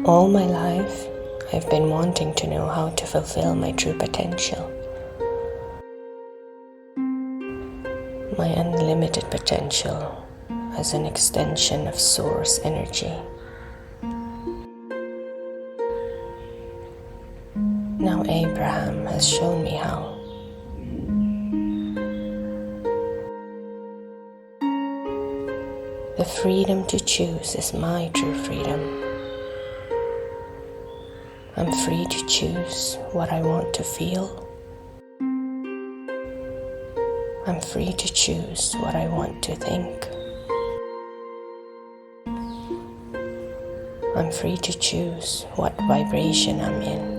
All my life, I've been wanting to know how to fulfill my true potential. My unlimited potential as an extension of source energy. Now Abraham has shown me how. The freedom to choose is my true freedom. I'm free to choose what I want to feel. I'm free to choose what I want to think. I'm free to choose what vibration I'm in.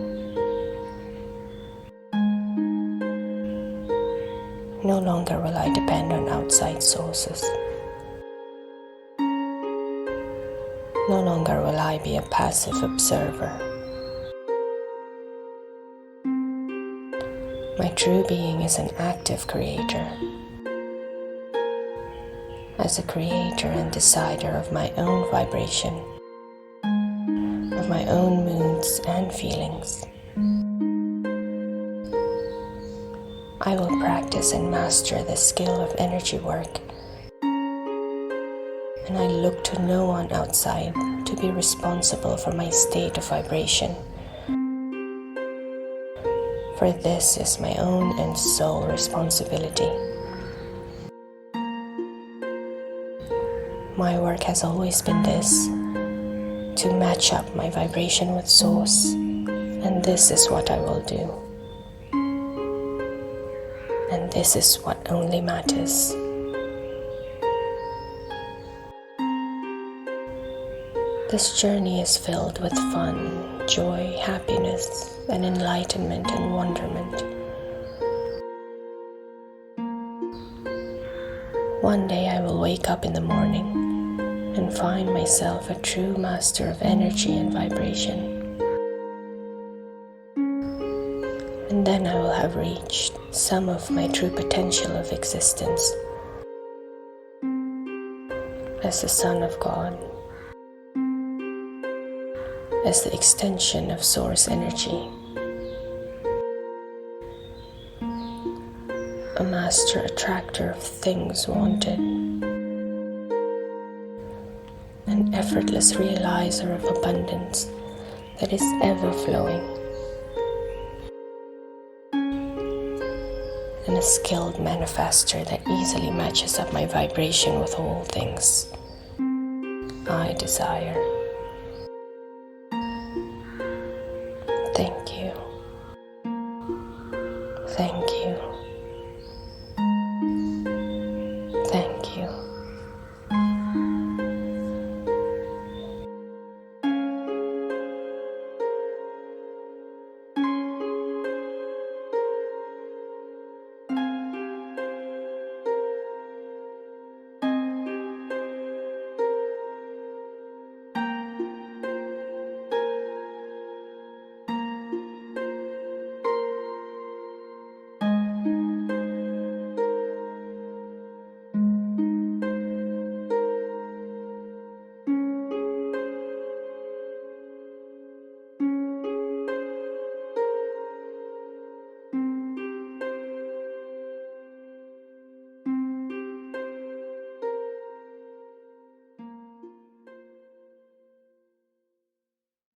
No longer will I depend on outside sources. No longer will I be a passive observer. My true being is an active creator. As a creator and decider of my own vibration, of my own moods and feelings. I will practice and master the skill of energy work, and I look to no one outside to be responsible for my state of vibration. For this is my own and sole responsibility. My work has always been this, to match up my vibration with source, and this is what I will do. And this is what only matters. This journey is filled with fun, joy, happiness, and enlightenment and wonderment. One day I will wake up in the morning and find myself a true master of energy and vibration. And then I will have reached some of my true potential of existence as the Son of God, as the extension of source energy, a master attractor of things wanted, an effortless realizer of abundance that is ever flowing, and a skilled manifester that easily matches up my vibration with all things I desire.